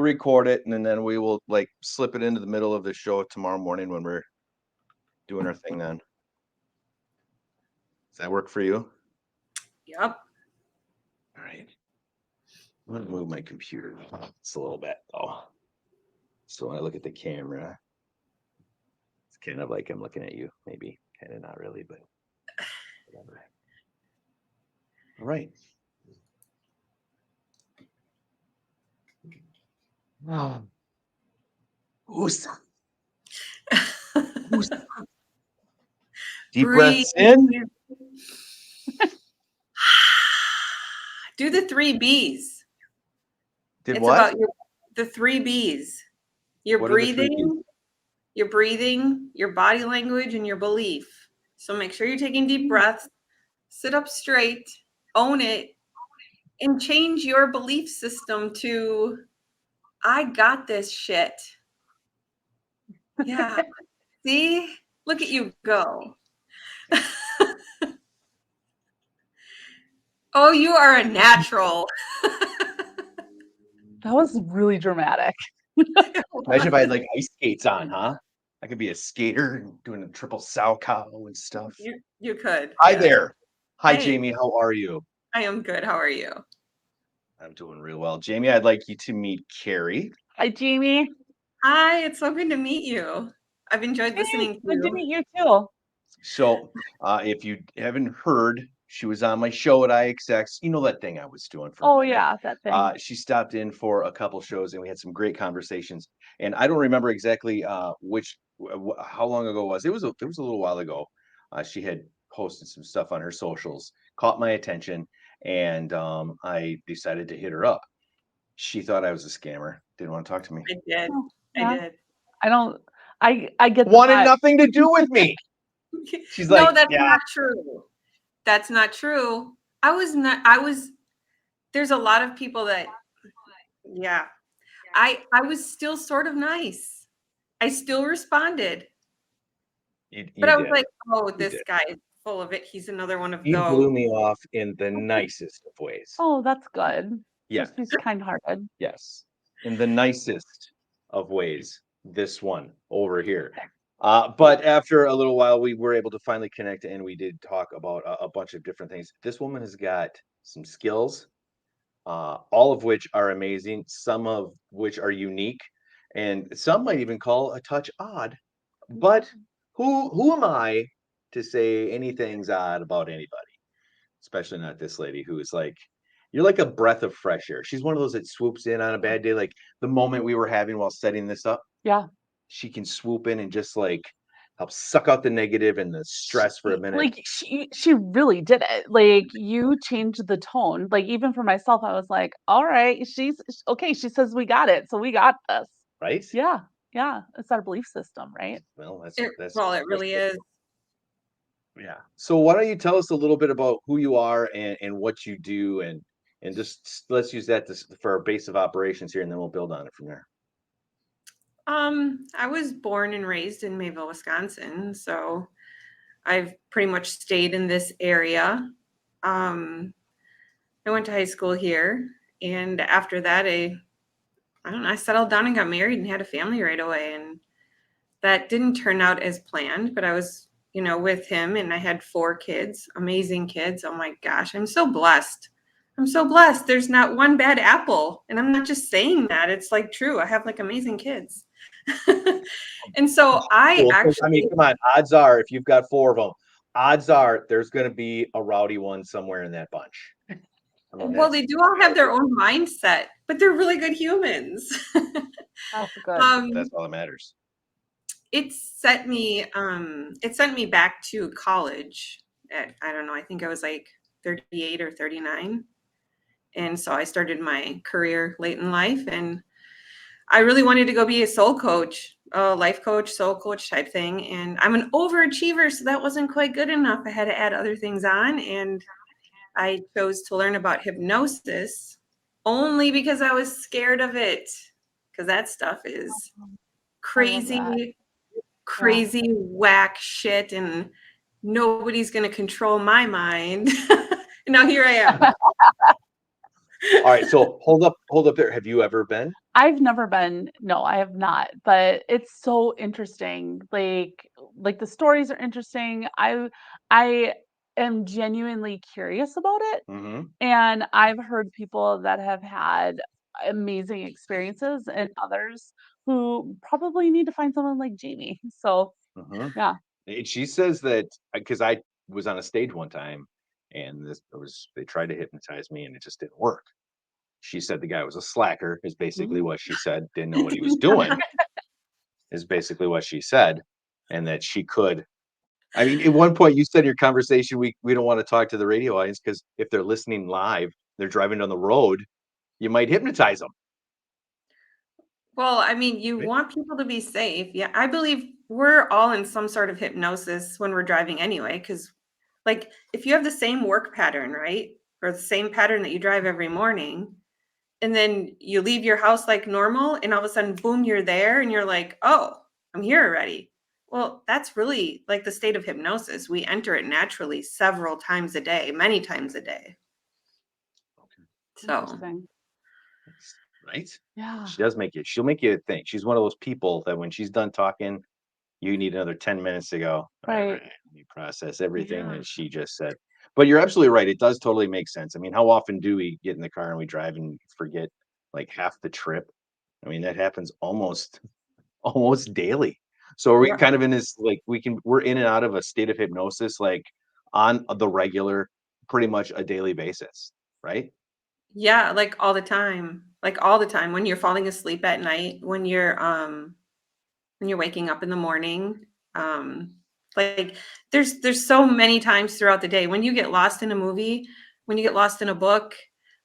record it, and then we will like slip it into the middle of the show tomorrow morning when we're doing our thing then. Does that work for you? Yep. All right. I'm going to move my computer. It's a little bit, though. So when I look at the camera, it's kind of like I'm looking at you. Maybe. Kind of not really, but whatever. All right. Who's deep breaths in. Do the 3 Bs. Did It's what? about the 3 Bs. Your What are the 3 Bs? breathing, your body language, and your belief. So make sure you're taking deep breaths, sit up straight, own it, and change your belief system to, I got this shit. Yeah. See? Look at you go. Oh, you are a natural. That was really dramatic. Imagine if I had like ice skates on, huh? I could be a skater and doing a triple sow cow and stuff. You could. Hi yeah. there. Hi, Hey. Jamie. How are you? I am good. How are you? I'm doing real well. Jamie, I'd like you to meet Carrie. Hi, Jamie. Hi, it's so good to meet you. I've enjoyed listening to Good to you. meet you too. So, if you haven't heard, she was on my show at IXX. You know that thing I was doing for. Oh yeah, that thing. She stopped in for a couple shows, and we had some great conversations. And I don't remember exactly how long ago it was. It was a little while ago. She had posted some stuff on her socials, caught my attention, and I decided to hit her up. She thought I was a scammer. Didn't want to talk to me. I did. Yeah. I did. I don't. I get the Wanted vibe. nothing to do with me. She's No, like, that's yeah. not true. That's not true. There's a lot of people that, yeah. I was still sort of nice. I still responded. But I was like, oh, this guy is full of it. He's another one of You those. blew me off in the nicest of ways. Oh, that's good. Yeah. She's kind-hearted. Yes. In the nicest of ways. This one over here. But after a little while, we were able to finally connect, and we did talk about a bunch of different things. This woman has got some skills, all of which are amazing, some of which are unique, and some might even call a touch odd. But who am I to say anything's odd about anybody? Especially not this lady who is like, you're like a breath of fresh air. She's one of those that swoops in on a bad day, like the moment we were having while setting this up. Yeah. She can swoop in and just like help suck out the negative and the stress for a minute. Like she really did it. Like you changed the tone. Like even for myself, I was like, all right, she's okay. She says we got it, so we got this. Right? Yeah. Yeah. It's our belief system, right? Well, that's it really is. Yeah. So why don't you tell us a little bit about who you are and what you do, and just let's use that for our base of operations here, and then we'll build on it from there. I was born and raised in Mayville, Wisconsin, so I've pretty much stayed in this area. I went to high school here, and after that, I settled down and got married and had a family right away, and that didn't turn out as planned, but I was, with him, and I had 4 kids, amazing kids. Oh my gosh, I'm so blessed. There's not one bad apple, and I'm not just saying that. It's like true. I have like amazing kids. And so I mean, come on. Odds are, if you've got 4 of them, odds are there's going to be a rowdy one somewhere in that bunch. Well, they do all have their own mindset, but they're really good humans. That's good. That's all that matters. It sent me back to college at, I don't know, I think I was like 38 or 39. And so I started my career late in life, and I really wanted to go be a soul coach, a life coach, soul coach type thing. And I'm an overachiever, so that wasn't quite good enough. I had to add other things on, and I chose to learn about hypnosis only because I was scared of it, because that stuff is crazy, whack shit, and nobody's going to control my mind. And now here I am. All right, so hold up there. Have you ever been I've never been, no, I have not, but it's so interesting. Like the stories are interesting. I am genuinely curious about it, Hmm. and I've heard people that have had amazing experiences and others who probably need to find someone like Jamie. So, Hmm. yeah. And she says that because I was on a stage one time, and they tried to hypnotize me, and it just didn't work. She said the guy was a slacker, is basically Mm. what she said. Didn't know what he was doing, is basically what she said, and that she could. I mean, at one point you said in your conversation, we don't want to talk to the radio audience because if they're listening live, they're driving down the road, you might hypnotize them. Well, I mean, you Right? want people to be safe. Yeah, I believe we're all in some sort of hypnosis when we're driving anyway, because like if you have the same work pattern, right? Or the same pattern that you drive every morning, and then you leave your house like normal, and all of a sudden, boom, you're there, and you're like, oh, I'm here already. Well, that's really like the state of hypnosis. We enter it naturally several times a day, many times a day. Okay. So, Interesting. Right? Yeah. She'll make you think. She's one of those people that when she's done talking, you need another 10 minutes to go, all right, Right. let me process everything yeah. that she just said. But you're absolutely right. It does totally make sense. I mean, how often do we get in the car and we drive and forget like half the trip? I mean, that happens almost daily. So are we Right. kind of in this like we're in and out of a state of hypnosis like on the regular, pretty much a daily basis, right? Yeah, like all the time. Like all the time when you're falling asleep at night, when you're waking up in the morning. Um like there's so many times throughout the day when you get lost in a movie, when you get lost in a book,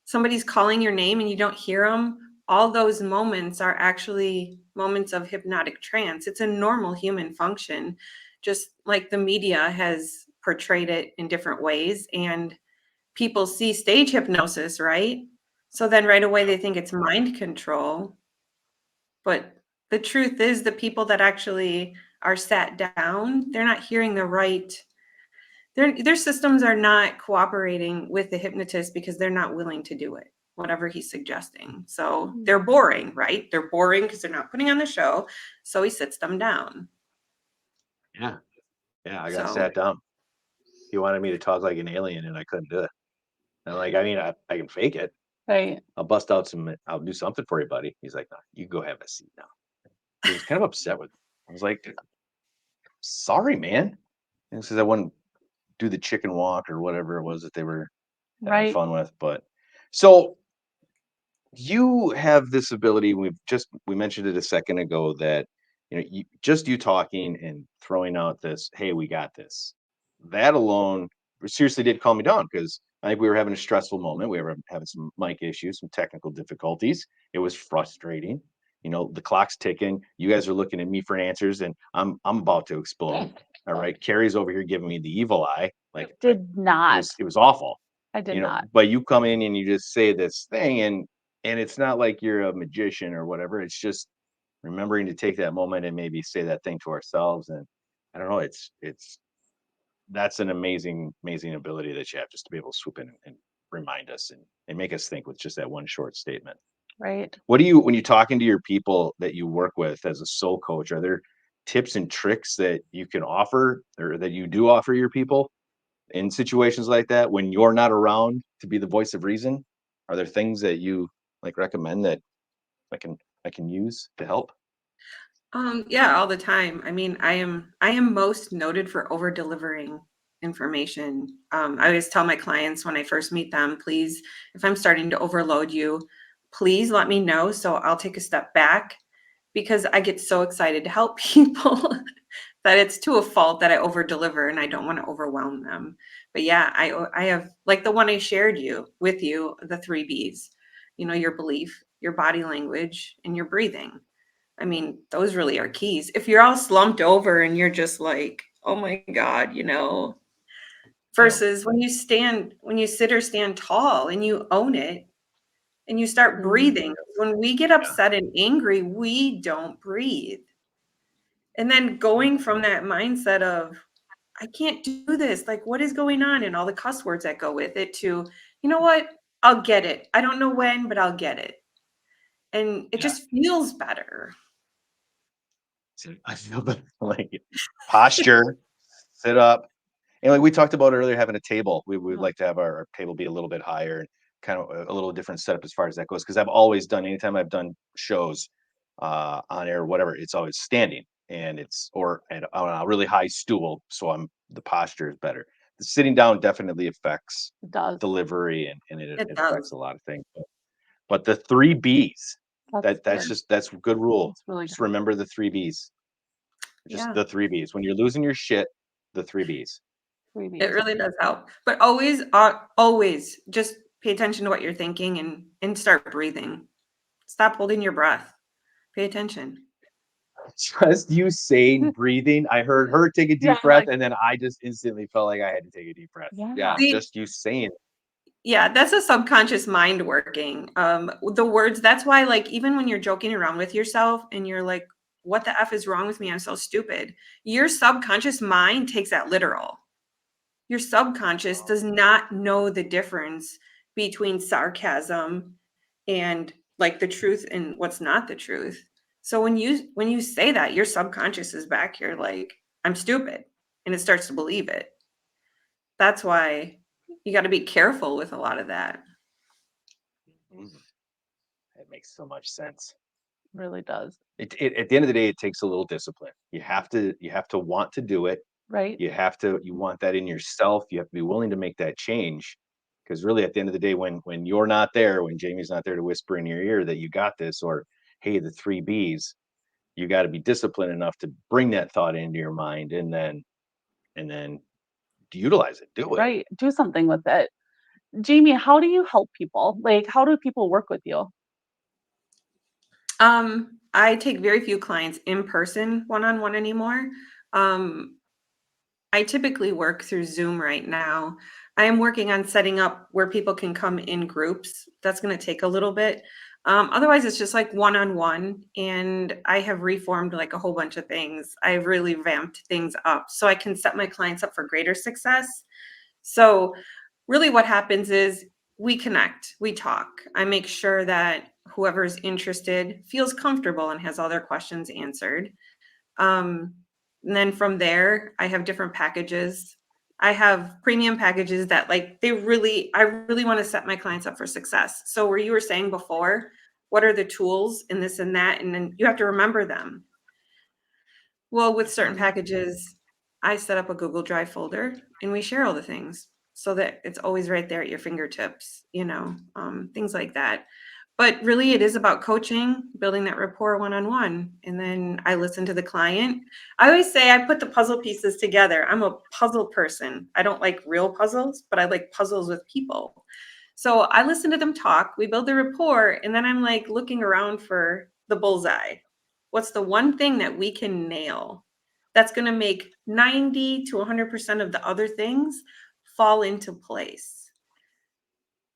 somebody's calling your name and you don't hear them. All those moments are actually moments of hypnotic trance. It's a normal human function, just like the media has portrayed it in different ways. And people see stage hypnosis, right? So then right away Yeah. they think it's mind control. But the truth is, the people that actually are sat down, they're not hearing the right, their systems are not cooperating with the hypnotist because they're not willing to do it, whatever he's suggesting. So Mm. they're boring, right? They're boring because they're not putting on the show. So he sits them down. Yeah. Yeah. I got So sat down. He wanted me to talk like an alien and I couldn't do it. And I'm like, I mean, I can fake it. Right. I'll do something for you, buddy. He's like, no, you go have a seat now. He was kind of upset with me. I was like, sorry, man. And he says I wouldn't do the chicken walk or whatever it was that they were having Right. fun with. But so you have this ability. We mentioned it a second ago that you talking and throwing out this, hey, we got this. That alone seriously did calm me down because I think we were having a stressful moment. We were having some mic issues, some technical difficulties. It was frustrating. The clock's ticking. You guys are looking at me for answers, and I'm about to explode. All right, Carrie's over here giving me the evil eye. Like Did not. it was awful. I did not. But you come in and you just say this thing, and it's not like you're a magician or whatever. It's just remembering to take that moment and maybe say that thing to ourselves. And I don't know, it's that's an amazing ability that you have just to be able to swoop in and remind us and make us think with just that one short statement. Right. What do you when you're talking to your people that you work with as a soul coach, are there tips and tricks that you can offer or that you do offer your people in situations like that when you're not around to be the voice of reason? Are there things that you like recommend that I can I can use to help? Yeah, all the time. I mean, I am most noted for over delivering information. I always tell my clients when I first meet them, please, if I'm starting to overload you, please let me know so I'll take a step back because I get so excited to help people that it's to a fault that I over deliver and I don't want to overwhelm them. But yeah, I have like the one I shared with you, the 3 Bs. Your belief, your body language, and your breathing. I mean, those really are keys. If you're all slumped over and you're just like, oh my God, Yeah. versus when you sit or stand tall and you own it and you start Mm. breathing. When we get Yeah. upset and angry, we don't breathe. And then Yeah. going from that mindset of, I can't do this, like, what is going on? And all the cuss words that go with it to, you know what? I'll get it. I don't know when, but I'll get it. and it Yeah. just feels better. I feel better. Like posture, sit up. And like we talked about earlier, having a table, we would Uh-huh. like to have our table be a little bit higher and kind of a little different setup as far as that goes. Because I've always done, anytime I've done shows on air, whatever, it's always standing and it's or on a really high stool, so the posture is better. The sitting down definitely affects It does. delivery and It it affects does. a lot of things. But the three B's, That's good. that's a good rule. That's really Just good. remember the three B's. Just Yeah, the three B's. When you're losing your shit, the three B's. Freebies. it really does help. But always just pay attention to what you're thinking and start breathing. Stop holding your breath. Pay attention. Just you saying breathing, I heard her take a Yeah, deep breath, like and then I just instantly felt like I had to take a deep breath. Yeah, yeah, See, just you saying yeah, that's a subconscious mind working. The words, that's why, like, even when you're joking around with yourself and you're like, what the F is wrong with me? I'm so stupid. Your subconscious mind takes that literal. Your subconscious does not know the difference between sarcasm and like the truth and what's not the truth. So when you say that, your subconscious is back here like, I'm stupid, and it starts to believe it. That's why you got to be careful with a lot of that. "Mm, that makes so much sense. really does. At the end of the day, it takes a little discipline. You have to want to do it. Right? You want that in yourself. You have to be willing to make that change. Because really, at the end of the day, when you're not there, when Jamie's not there to whisper in your ear that you got this, or hey, the three B's, you got to be disciplined enough to bring that thought into your mind and then utilize it, do it. Right. Do something with it. Jamie, how do you help people? Like, how do people work with you? I take very few clients in person one-on-one anymore. Um, I typically work through Zoom right now. I am working on setting up where people can come in groups. That's going to take a little bit. Otherwise, it's just like one on one. And I have reformed like a whole bunch of things. I've really vamped things up so I can set my clients up for greater success. So, really, what happens is we connect, we talk. I make sure that whoever is interested feels comfortable and has all their questions answered. Um, and then from there, I have different packages. I have premium packages that I really want to set my clients up for success. So where you were saying before, what are the tools and this and that? And then you have to remember them. Well, with certain Mhm. packages, I set up a Google Drive folder and we share all the things so that it's always right there at your fingertips, things like that. But really, it is about coaching, building that rapport one on one. And then I listen to the client. I always say I put the puzzle pieces together. I'm a puzzle person. I don't like real puzzles, but I like puzzles with people. So I listen to them talk, we build the rapport, and then I'm like looking around for the bullseye. What's the one thing that we can nail that's going to make 90 to 100% of the other things fall into place?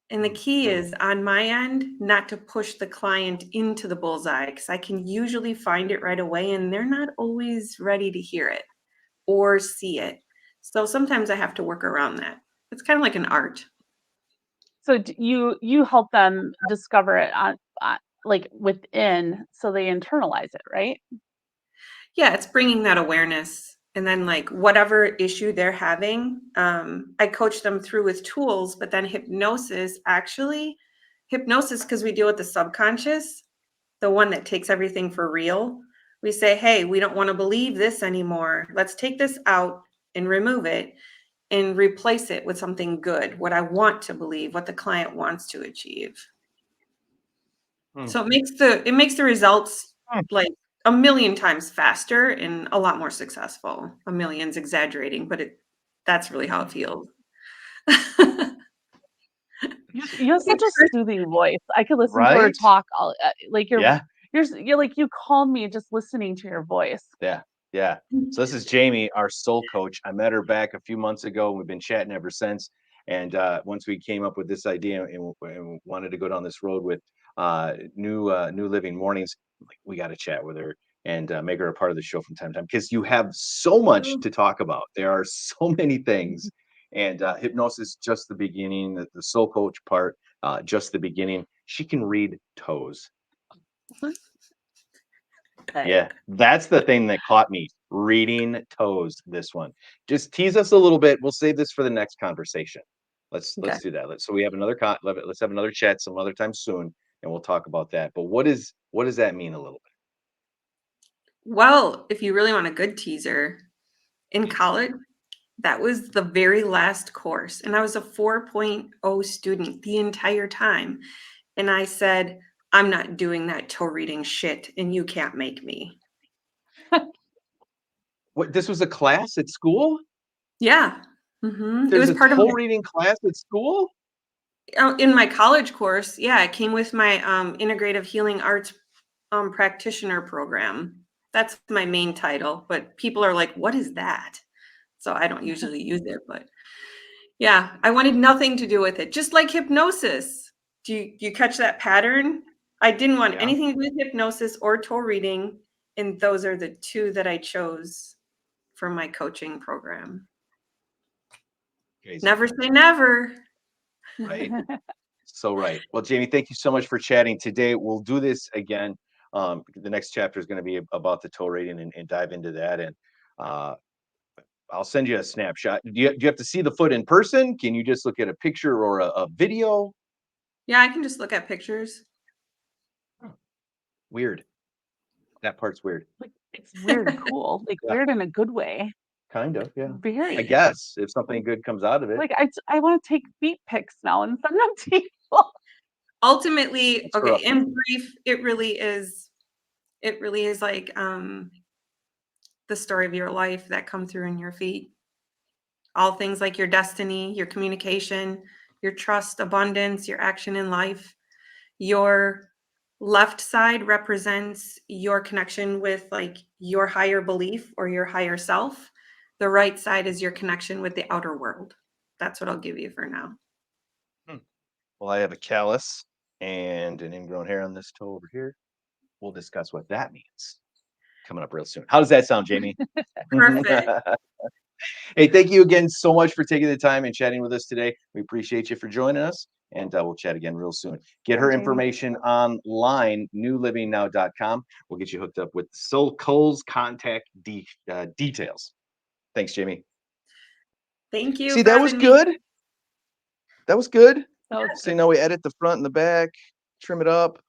And the key Mhm. is on my end, not to push the client into the bullseye because I can usually find it right away and they're not always ready to hear it or see it. So sometimes I have to work around that. It's kind of like an art. So you help them discover it on like within, so they internalize it, right? Yeah, it's bringing that awareness. And then, like, whatever issue they're having, I coach them through with tools, but then hypnosis, because we deal with the subconscious, the one that takes everything for real. We say, hey, we don't want to believe this anymore. Let's take this out and remove it and replace it with something good, what I want to believe, what the client wants to achieve. Hmm. So it makes the results Hmm. like a million times faster and a lot more successful. A million's exaggerating, but that's really how it feels. You have such a soothing voice. I could listen to her Right? talk all like Yeah. you're like you calm me just listening to your voice. Yeah. Yeah. So this is Jamie, our soul coach. I met her back a few months ago. We've been chatting ever since. And once we came up with this idea and wanted to go down this road with new living mornings, like we got to chat with her and make her a part of the show from time to time because you have so much to talk about. There are so many things, and hypnosis just the beginning. The soul coach part, just the beginning. She can read toes. Like, Yeah, that's the thing that caught me, reading toes, this one. Just tease us a little bit. We'll save this for the next conversation. Okay. Let's do that. So we have another let's have another chat some other time soon, and we'll talk about that. But what does that mean a little Well, if you really want a good teaser, in college, that was the very last course, and I was a 4.0 student the entire time. And I said, I'm not doing that toe reading shit, and you can't make me. What, this was a class at school? Yeah. It There's was a part of toe my reading class at school? in my college course. Yeah, it came with my integrative healing arts practitioner program. That's my main title, but people are like, "What is that?" So I don't usually use it, but yeah, I wanted nothing to do with it. Just like hypnosis. Do you catch that pattern? I didn't want Yeah, anything to do with hypnosis or toe reading, and those are the two that I chose for my coaching program. crazy, Never say never. right? So right. Well, Jamie, thank you so much for chatting today. We'll do this again. The next chapter is going to be about the toe rating and dive into that. And uh, I'll send you a snapshot. Do you have to see the foot in person? Can you just look at a picture or a video? Yeah, I can just look at pictures. Weird. That part's weird. like, it's weird and cool, like Yeah, weird in a good way. kind of. Yeah. I Very. guess if something good comes out of it, Like I want to take feet pics now and send them to people. Ultimately, that's okay, for in brief, it really is like the story of your life that come through in your feet. All things like your destiny, your communication, your trust, abundance, your action in life. Your left side represents your connection with like your higher belief or your higher self. The right side is your connection with the outer world. That's what I'll give you for now. Hmm. Well, I have a callus and an ingrown hair on this toe over here. We'll discuss what that means coming up real soon. How does that sound, Jamie? Perfect. Hey, thank you again so much for taking the time and chatting with us today. We appreciate you for joining us, and we'll chat again real soon. Get Bye, her Jamie. information online, newlivingnow.com. We'll get you hooked up with Cole's contact details. Thanks, Jamie. Thank you See, for that was having me. good. That was good. That was See, good. now we edit the front and the back, trim it up.